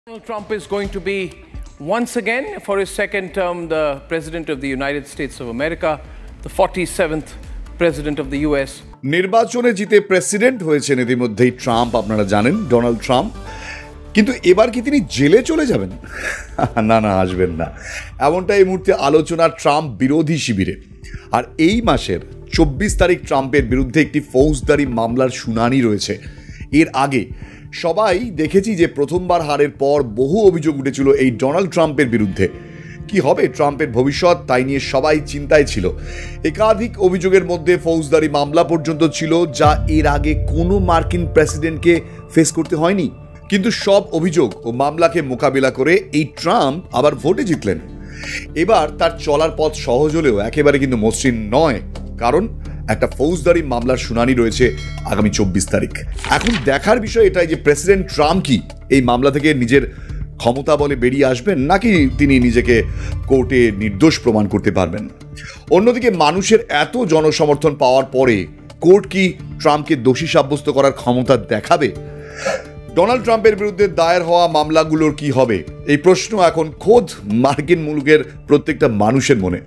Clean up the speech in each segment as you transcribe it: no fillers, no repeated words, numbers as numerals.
Donald Trump is going to be once again for his second term the President of the United States of America, the 47th President of the US. নির্বাচনে জিতে president হয়েছেন ইতিমধ্যেই Trump, আপনারা জানেন Donald Trump. কিন্তু এবার কি তিনি জেলে চলে যাবেন? না, আসবেন না, এমনটা এই মুহূর্তে আলোচনা ট্রাম্প বিরোধী শিবিরে। আর এই মাসের 24 তারিখ ট্রাম্পের বিরুদ্ধে একটি ফৌজদারি মামলার শুনানি রয়েছে। এর আগে সবাই দেখেছি যে প্রথমবার হারের পর বহু অভিযোগ উঠেছিল এই ডোনাল্ড ট্রাম্পের বিরুদ্ধে। কি হবে ট্রাম্পের ভবিষ্যৎ, তাই নিয়ে সবাই চিন্তায় ছিল। একাধিক অভিযোগের মধ্যে ফৌজদারি মামলা পর্যন্ত ছিল, যা এর আগে কোনো মার্কিন প্রেসিডেন্টকে ফেস করতে হয়নি। কিন্তু সব অভিযোগ ও মামলাকে মোকাবিলা করে এই ট্রাম্প আবার ভোটে জিতলেন। এবার তার চলার পথ সহজ হলেও একেবারে কিন্তু মসৃণ নয়, কারণ একটা ফৌজদারি মামলার শুনানি রয়েছে আগামী 24 তারিখ। এখন দেখার বিষয় এটাই যে প্রেসিডেন্ট ট্রাম্প কি এই মামলা থেকে নিজের ক্ষমতা বলে বেরিয়ে আসবেন, নাকি তিনি নিজেকে কোর্টে নির্দোষ প্রমাণ করতে পারবেন। অন্যদিকে মানুষের এত জনসমর্থন পাওয়ার পরে কোর্ট কি ট্রাম্পকে দোষী সাব্যস্ত করার ক্ষমতা দেখাবে? ডোনাল্ড ট্রাম্পের বিরুদ্ধে দায়ের হওয়া মামলাগুলোর কি হবে, এই প্রশ্ন এখন খোদ মার্কিন মুলুকের প্রত্যেকটা মানুষের মনে।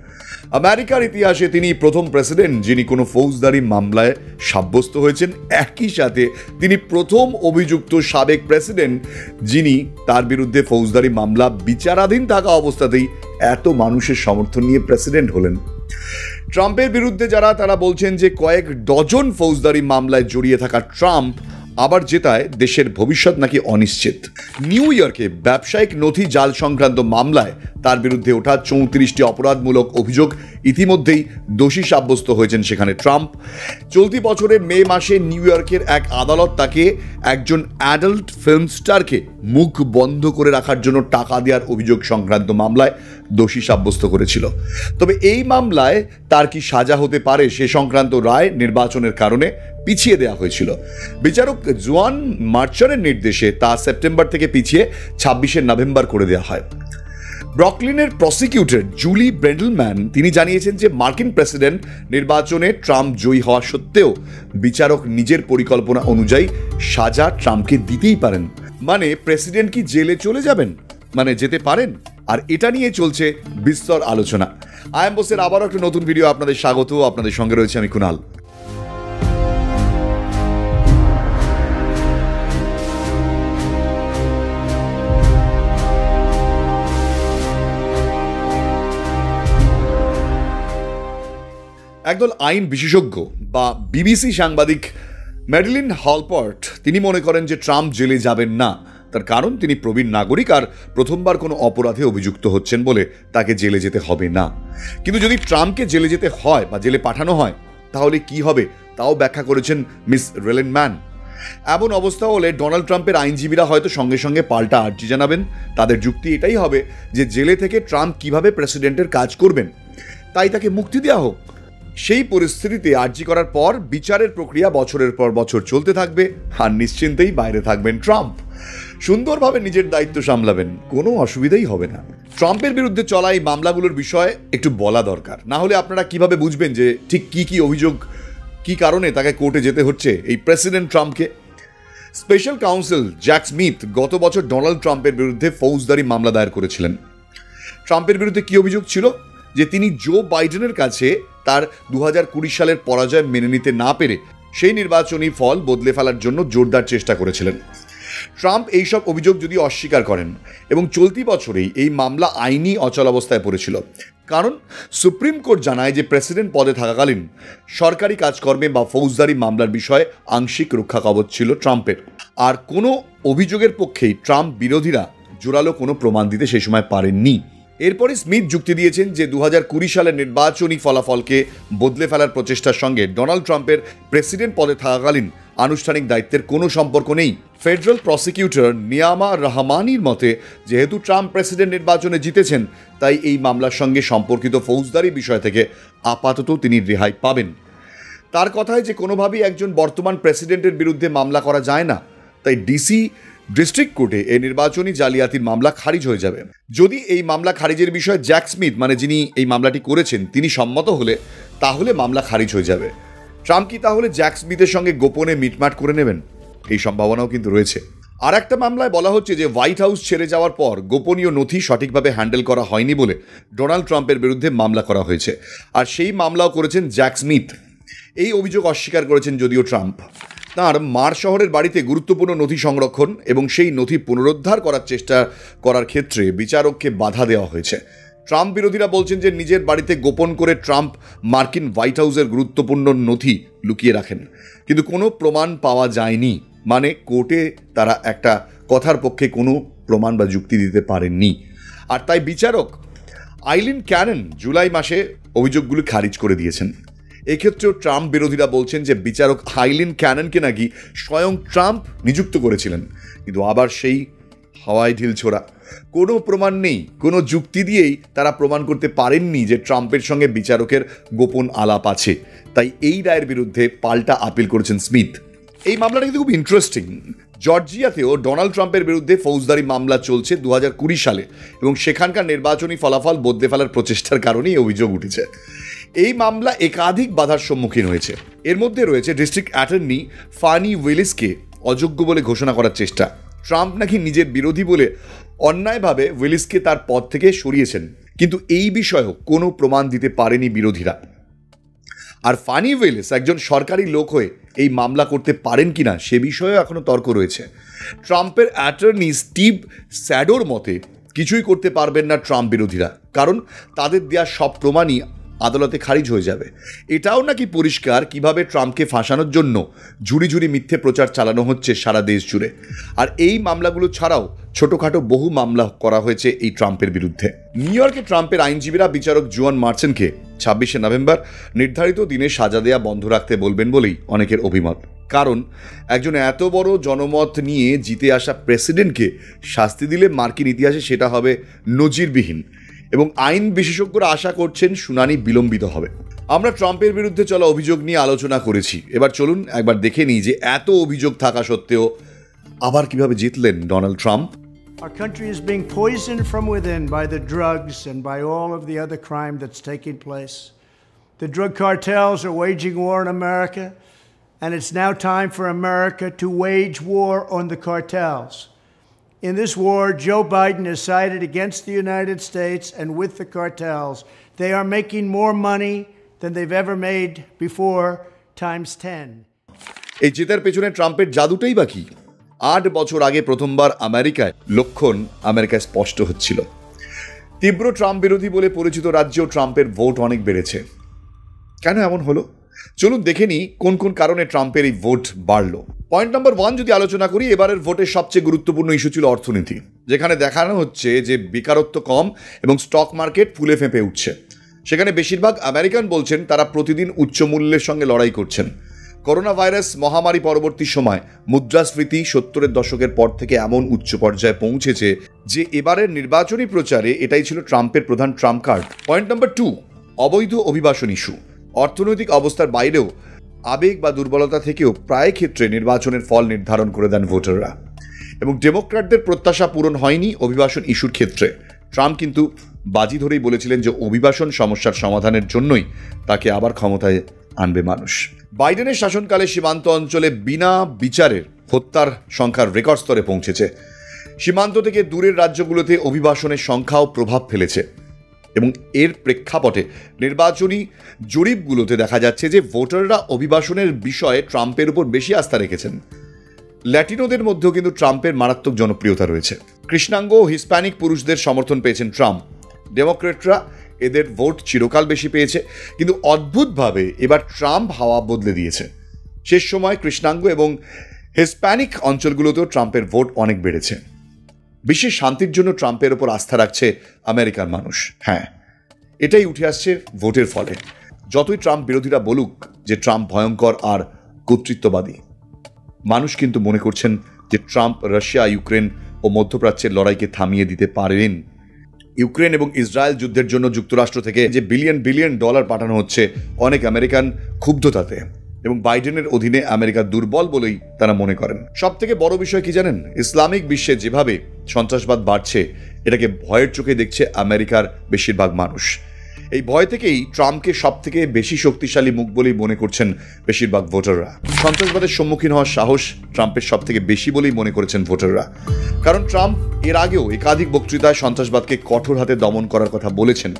আমেরিকার ইতিহাসে তিনি প্রথম প্রেসিডেন্ট যিনি কোনো ফৌজদারি মামলায় সাব্যস্ত হয়েছেন। একই সাথে তিনি প্রথম অভিযুক্ত সাবেক প্রেসিডেন্ট যিনি তার বিরুদ্ধে ফৌজদারি মামলা বিচারাধীন থাকা অবস্থাতেই এত মানুষের সমর্থন নিয়ে প্রেসিডেন্ট হলেন। ট্রাম্পের বিরুদ্ধে যারা তারা বলছেন যে কয়েক ডজন ফৌজদারি মামলায় জড়িয়ে থাকা ট্রাম্প আবার জেতায় দেশের ভবিষ্যৎ নাকি অনিশ্চিত। নিউ ইয়র্কে ব্যবসায়িক নথি জাল সংক্রান্ত মামলায় তার বিরুদ্ধে ওঠা 34টি অপরাধমূলক অভিযোগ ইতিমধ্যেই দোষী সাব্যস্ত হয়েছেন সেখানে ট্রাম্প। চলতি বছরের মে মাসে নিউ ইয়র্কের এক আদালত তাকে একজন অ্যাডাল্ট ফিল্ম স্টারকে মুখ বন্ধ করে রাখার জন্য টাকা দেওয়ার অভিযোগ সংক্রান্ত মামলায় দোষী সাব্যস্ত করেছিল। তবে এই মামলায় তার কি সাজা হতে পারে সে সংক্রান্ত রায় নির্বাচনের কারণে পিছিয়ে দেওয়া হয়েছিল। বিচারক জোয়ান মার্চারের নির্দেশে তা সেপ্টেম্বর থেকে পিছিয়ে 26শে নভেম্বর করে দেওয়া হয়। ব্রুকলিনের প্রসিকিউটর জুলি ব্রেন্ডলম্যান তিনি জানিয়েছেন যে মার্কিন প্রেসিডেন্ট নির্বাচনে ট্রাম্প জয়ী হওয়া সত্ত্বেও বিচারক নিজের পরিকল্পনা অনুযায়ী সাজা ট্রাম্পকে দিতেই পারেন। মানে প্রেসিডেন্ট কি জেলে চলে যাবেন, মানে যেতে পারেন। আর এটা নিয়ে চলছে বিস্তর আলোচনা। আই এম বোসের আবারও একটা নতুন ভিডিও আপনাদের স্বাগত। আপনাদের সঙ্গে রয়েছে আমি কুনাল। একদল আইন বিশেষজ্ঞ বা বিবিসি সাংবাদিক ম্যাডেলিন হলপার্ট তিনি মনে করেন যে ট্রাম্প জেলে যাবেন না। তার কারণ তিনি প্রবীণ নাগরিক আর প্রথমবার কোনো অপরাধে অভিযুক্ত হচ্ছেন বলে তাকে জেলে যেতে হবে না। কিন্তু যদি ট্রাম্পকে জেলে যেতে হয় বা জেলে পাঠানো হয় তাহলে কি হবে তাও ব্যাখ্যা করেছেন মিস রেলেনম্যান। এমন অবস্থা হলে ডোনাল্ড ট্রাম্পের আইনজীবীরা হয়তো সঙ্গে সঙ্গে পাল্টা আর্জি জানাবেন। তাদের যুক্তি এটাই হবে যে জেলে থেকে ট্রাম্প কিভাবে প্রেসিডেন্টের কাজ করবেন, তাই তাকে মুক্তি দেওয়া হোক। সেই পরিস্থিতিতে আর্জি করার পর বিচারের প্রক্রিয়া বছরের পর বছর চলতে থাকবে আর নিশ্চিন্তেই বাইরে থাকবেন ট্রাম্প। সুন্দরভাবে নিজের দায়িত্ব সামলাবেন, কোনো অসুবিধাই হবে না। ট্রাম্পের বিরুদ্ধে চলা এই মামলাগুলোর বিষয়ে একটু বলা দরকার, না হলে আপনারা কিভাবে বুঝবেন যে ঠিক কি অভিযোগ, কি কারণে তাকে কোর্টে যেতে হচ্ছে এই প্রেসিডেন্ট ট্রাম্পকে। স্পেশাল কাউন্সিল জ্যাক স্মিথ গত বছর ডোনাল্ড ট্রাম্পের বিরুদ্ধে ফৌজদারি মামলা দায়ের করেছিলেন। ট্রাম্পের বিরুদ্ধে কি অভিযোগ ছিল? যে তিনি জো বাইডেনের কাছে তার 2020 সালের পরাজয় মেনে নিতে না পেরে সেই নির্বাচনী ফল বদলে ফেলার জন্য জোরদার চেষ্টা করেছিলেন। ট্রাম্প এইসব অভিযোগ যদি অস্বীকার করেন এবং চলতি বছরেই এই মামলা আইনি অচলাবস্থায় পড়েছিল, কারণ সুপ্রিম কোর্ট জানায় যে প্রেসিডেন্ট পদে থাকাকালীন সরকারি কাজকর্মে বা ফৌজদারি মামলার বিষয়ে আংশিক রক্ষা কবচ ছিল ট্রাম্পের। আর কোনো অভিযোগের পক্ষেই ট্রাম্প বিরোধীরা জোরালো কোনো প্রমাণ দিতে সেই সময় পারেননি। এরপরে স্মিথ যুক্তি দিয়েছেন যে 2020 সালের নির্বাচনী ফলাফলকে বদলে ফেলার প্রচেষ্টার সঙ্গে ডোনাল্ড ট্রাম্পের প্রেসিডেন্ট পদে থাকাকালীন আনুষ্ঠানিক দায়িত্বের কোনো সম্পর্ক নেই। ফেডারেল প্রসিকিউটর নিয়ামা রহমানির মতে যেহেতু ট্রাম্প প্রেসিডেন্ট নির্বাচনে জিতেছেন, তাই এই মামলার সঙ্গে সম্পর্কিত ফৌজদারি বিষয় থেকে আপাতত তিনি রেহাই পাবেন। তার কথায় যে কোনোভাবেই একজন বর্তমান প্রেসিডেন্টের বিরুদ্ধে মামলা করা যায় না, তাই ডিসি ডিস্ট্রিক্ট কোর্টে এই নির্বাচনী জালিয়াতির মামলা খারিজ হয়ে যাবে। যদি এই মামলা খারিজের বিষয়ে জ্যাক স্মিথ মানে যিনি এই মামলাটি করেছেন তিনি সম্মত হলে তাহলে মামলা খারিজ হয়ে যাবে। ট্রাম্প কি তাহলে জ্যাক স্মিথের সঙ্গে গোপনে মিটমাট করে নেবেন? এই সম্ভাবনাও কিন্তু রয়েছে। আর একটা মামলায় বলা হচ্ছে যে হোয়াইট হাউস ছেড়ে যাওয়ার পর গোপনীয় নথি সঠিকভাবে হ্যান্ডেল করা হয়নি বলে ডোনাল্ড ট্রাম্পের বিরুদ্ধে মামলা করা হয়েছে, আর সেই মামলাও করেছেন জ্যাক স্মিথ। এই অভিযোগ অস্বীকার করেছেন যদিও ট্রাম্প। তাঁর মার শহরের বাড়িতে গুরুত্বপূর্ণ নথি সংরক্ষণ এবং সেই নথি পুনরুদ্ধার করার চেষ্টা করার ক্ষেত্রে বিচারককে বাধা দেওয়া হয়েছে। ট্রাম্প বিরোধীরা বলছেন যে নিজের বাড়িতে গোপন করে ট্রাম্প মার্কিন হোয়াইট হাউসের গুরুত্বপূর্ণ নথি লুকিয়ে রাখেন, কিন্তু কোনো প্রমাণ পাওয়া যায়নি। মানে কোর্টে তারা একটা কথার পক্ষে কোনো প্রমাণ বা যুক্তি দিতে পারেননি, আর তাই বিচারক আইলিন ক্যানন জুলাই মাসে অভিযোগগুলি খারিজ করে দিয়েছেন। এক্ষেত্রেও ট্রাম্প বিরোধীরা বলছেন যে বিচারক আইলিন ক্যাননকে নাকি স্বয়ং ট্রাম্প নিযুক্ত করেছিলেন, কিন্তু আবার সেই হাওয়ায় ঢিল ছোড়া। কোনো প্রমাণ নেই, কোনো যুক্তি দিয়েই তারা প্রমাণ করতে পারেননি যে ট্রাম্পের সঙ্গে বিচারকের গোপন আলাপ আছে। তাই এই রায়ের বিরুদ্ধে পাল্টা আপিল করেছেন স্মিথ। এই মামলাটা কিন্তু খুব ইন্টারেস্টিং। জর্জিয়াতেও ডোনাল্ড ট্রাম্পের বিরুদ্ধে ফৌজদারি মামলা চলছে 2020 সালে, এবং সেখানকার নির্বাচনী ফলাফল বদলে ফেলার প্রচেষ্টার কারণেই অভিযোগ উঠেছে। এই মামলা একাধিক বাধার সম্মুখীন হয়েছে। এর মধ্যে রয়েছে ডিস্ট্রিক্ট অ্যাটর্নি ফানি উইলিসকে অযোগ্য বলে ঘোষণা করার চেষ্টা। ট্রাম্প নাকি নিজের বিরোধী বলে অন্যায়ভাবে উইলিসকে তার পদ থেকে সরিয়েছেন, কিন্তু এই বিষয়েও কোনো প্রমাণ দিতে পারেনি বিরোধীরা। আর ফানি উইলিস একজন সরকারি লোক হয়ে এই মামলা করতে পারেন কিনা সে বিষয়েও এখনো তর্ক রয়েছে। ট্রাম্পের অ্যাটর্নি স্টিভ স্যাডোর মতে কিছুই করতে পারবেন না ট্রাম্প বিরোধীরা, কারণ তাদের দেওয়া সব প্রমাণই আদালতে খারিজ হয়ে যাবে। এটাও নাকি পরিষ্কার কিভাবে ট্রাম্পকে ফাঁসানোর জন্য ঝুড়ি ঝুড়ি মিথ্যে প্রচার চালানো হচ্ছে সারা দেশ জুড়ে। আর এই মামলাগুলো ছাড়াও ছোটোখাটো বহু মামলা করা হয়েছে এই ট্রাম্পের বিরুদ্ধে। নিউ ইয়র্কে ট্রাম্পের আইনজীবীরা বিচারক জুয়ান মার্চেনকে 26শে নভেম্বর নির্ধারিত দিনে সাজা দেয়া বন্ধ রাখতে বলবেন বলেই অনেকের অভিমত। কারণ একজন এত বড় জনমত নিয়ে জিতে আসা প্রেসিডেন্টকে শাস্তি দিলে মার্কিন ইতিহাসে সেটা হবে নজিরবিহীন, এবং আইন বিশেষজ্ঞরা আশা করছেন শুনানি বিলম্বিত হবে। আমরা ট্রাম্পের বিরুদ্ধে চলা অভিযোগ নিয়ে আলোচনা করেছি। এবার চলুন একবার দেখে নিই যে এত অভিযোগ থাকা সত্ত্বেও আবার কিভাবে জিতলেন Donald Trump. Our country is being poisoned from within by the drugs and by all of the other crime that's taking place. The drug cartels are waging war in America, and it's now time for America to wage war on the cartels. In this war, Joe Biden has sided against the United States and with the cartels. They are making more money than they've ever made before, times 10. এই জেতার পেছনে ট্রাম্পের জাদুটাই বাকি। 8 বছর আগে প্রথমবার আমেরিকায় লক্ষণ আমেরিকায় স্পষ্ট হচ্ছিল। তীব্র ট্রাম্প বিরোধী বলে পরিচিত রাজ্যেও ট্রাম্পের ভোট অনেক বেড়েছে। কেন এমন হলো চলুন দেখে নিই কোন কোন কারণে ট্রাম্পের এই ভোট বাড়লো। পয়েন্ট নাম্বার 1 যদি আলোচনা করি, এবারের ভোটের সবচেয়ে গুরুত্বপূর্ণ ইস্যু ছিল অর্থনীতি, যেখানে দেখানো হচ্ছে যে বেকারত্ব কম এবং স্টক মার্কেট ফুলে ফেঁপে উঠছে। সেখানে বেশিরভাগ আমেরিকান বলছেন তারা প্রতিদিন উচ্চ মূল্যের সঙ্গে লড়াই করছেন। করোনা ভাইরাস মহামারী পরবর্তী সময় মুদ্রাস্ফীতি 70-এর দশকের পর থেকে এমন উচ্চ পর্যায়ে পৌঁছেছে যে এবারের নির্বাচনী প্রচারে এটাই ছিল ট্রাম্পের প্রধান ট্রাম্প কার্ড। পয়েন্ট নাম্বার 2, অবৈধ অভিবাসন ইস্যু। অর্থনৈতিক অবস্থার বাইরেও আবেগ বা দুর্বলতা থেকেও প্রায় ক্ষেত্রে নির্বাচনের ফল নির্ধারণ করে দেন ভোটাররা, এবং ডেমোক্র্যাটদের প্রত্যাশা পূরণ হয়নি অভিবাসন ইস্যুর ক্ষেত্রে। ট্রাম্প কিন্তু বাজি ধরেই বলেছিলেন যে অভিবাসন সমস্যার সমাধানের জন্যই তাকে আবার ক্ষমতায় আনবে মানুষ। বাইডেনের শাসনকালে সীমান্ত অঞ্চলে বিনা বিচারের হত্যার সংখ্যার রেকর্ড স্তরে পৌঁছেছে। সীমান্ত থেকে দূরের রাজ্যগুলোতে অভিবাসনের সংখ্যাও প্রভাব ফেলেছে, এবং এর প্রেক্ষাপটে নির্বাচনী জরিপগুলোতে দেখা যাচ্ছে যে ভোটাররা অভিবাসনের বিষয়ে ট্রাম্পের উপর বেশি আস্থা রেখেছেন। ল্যাটিনোদের মধ্যেও কিন্তু ট্রাম্পের মারাত্মক জনপ্রিয়তা রয়েছে। কৃষ্ণাঙ্গ ও হিস্প্যানিক পুরুষদের সমর্থন পেয়েছেন ট্রাম্প। ডেমোক্রেটরা এদের ভোট চিরকাল বেশি পেয়েছে, কিন্তু অদ্ভুতভাবে এবার ট্রাম্প হাওয়া বদলে দিয়েছে। শেষ সময় কৃষ্ণাঙ্গ এবং হিস্প্যানিক অঞ্চলগুলোতেও ট্রাম্পের ভোট অনেক বেড়েছে। বিশ্বের শান্তির জন্য ট্রাম্পের ওপর আস্থা রাখছে আমেরিকার মানুষ। হ্যাঁ, এটাই উঠে আসছে ভোটের ফলে। যতই ট্রাম্প বিরোধীরা বলুক যে ট্রাম্প ভয়ঙ্কর আর কর্তৃত্ববাদী, মানুষ কিন্তু মনে করছেন যে ট্রাম্প রাশিয়া, ইউক্রেন ও মধ্যপ্রাচ্যের লড়াইকে থামিয়ে দিতে পারেন। ইউক্রেন এবং ইসরায়েল যুদ্ধের জন্য যুক্তরাষ্ট্র থেকে যে বিলিয়ন ডলার পাঠানো হচ্ছে, অনেক আমেরিকান ক্ষুব্ধ তাতে, এবং বাইডেনের অধীনে আমেরিকা দুর্বল বলেই তারা মনে করেন। সব থেকে বড় বিষয় কি জানেন? ইসলামিক বিশ্বে যেভাবে সন্ত্রাসবাদ বাড়ছে, এটাকে ভয়ের চোখে দেখছে আমেরিকার বেশিরভাগ মানুষ। এই ভয় থেকেই ট্রাম্পকে সব থেকে বেশি শক্তিশালী মুখ বলেই মনে করছেন বেশিরভাগ ভোটাররা। সন্ত্রাসবাদের সম্মুখীন হওয়ার সাহস ট্রাম্পের সব থেকে বেশি বলেই মনে করেছেন ভোটাররা। কারণ ট্রাম্প এর আগেও একাধিক বক্তৃতায় সন্ত্রাসবাদকে কঠোর হাতে দমন করার কথা বলেছেন।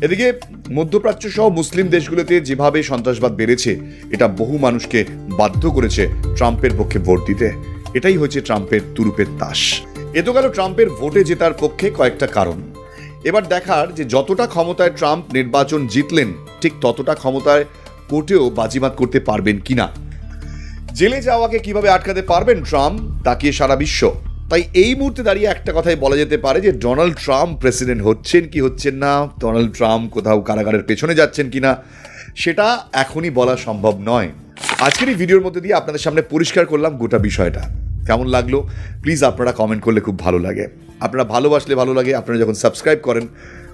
এদিকে মধ্যপ্রাচ্য সহ মুসলিম দেশগুলোতে যেভাবে সন্ত্রাসবাদ বেড়েছে, এটা বহু মানুষকে বাধ্য করেছে ট্রাম্পের পক্ষে ভোট দিতে। এটাই হয়েছে ট্রাম্পের তুরুপের তাস। এ তো গেল ট্রাম্পের ভোটে জেতার পক্ষে কয়েকটা কারণ। এবার দেখার যে যতটা ক্ষমতায় ট্রাম্প নির্বাচন জিতলেন, ঠিক ততটা ক্ষমতায় কোর্টেও বাজিমাত করতে পারবেন কিনা। জেলে যাওয়াকে কিভাবে আটকাতে পারবেন ট্রাম্প, তাকিয়ে সারা বিশ্ব। তাই এই মুহূর্তে দাঁড়িয়ে একটা কথাই বলা যেতে পারে যে ডোনাল্ড ট্রাম্প প্রেসিডেন্ট হচ্ছেন কি হচ্ছেন না, ডোনাল্ড ট্রাম্প কোথাও কারাগারের পেছনে যাচ্ছেন কিনা, সেটা এখনই বলা সম্ভব নয়। আজকের এই ভিডিওর মধ্যে দিয়ে আপনাদের সামনে পরিষ্কার করলাম গোটা বিষয়টা। কেমন লাগলো প্লিজ আপনারা কমেন্ট করলে খুব ভালো লাগে। আপনারা ভালোবাসলে ভালো লাগে, আপনারা যখন সাবস্ক্রাইব করেন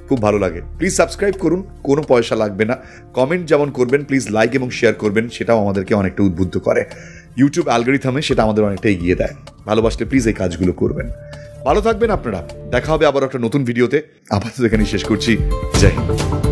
খুব ভালো লাগে। প্লিজ সাবস্ক্রাইব করুন, কোনো পয়সা লাগবে না। কমেন্ট যেমন করবেন, প্লিজ লাইক এবং শেয়ার করবেন, সেটাও আমাদেরকে অনেকটা উদ্বুদ্ধ করে। ইউটিউব অ্যালগরিথমে সেটা আমাদের অনেকটা এগিয়ে দেয়। ভালোবাসলে প্লিজ এই কাজগুলো করবেন। ভালো থাকবেন আপনারা। দেখা হবে আবার একটা নতুন ভিডিওতে। আপাতত এখানেই শেষ করছি। জয় হিন্দ।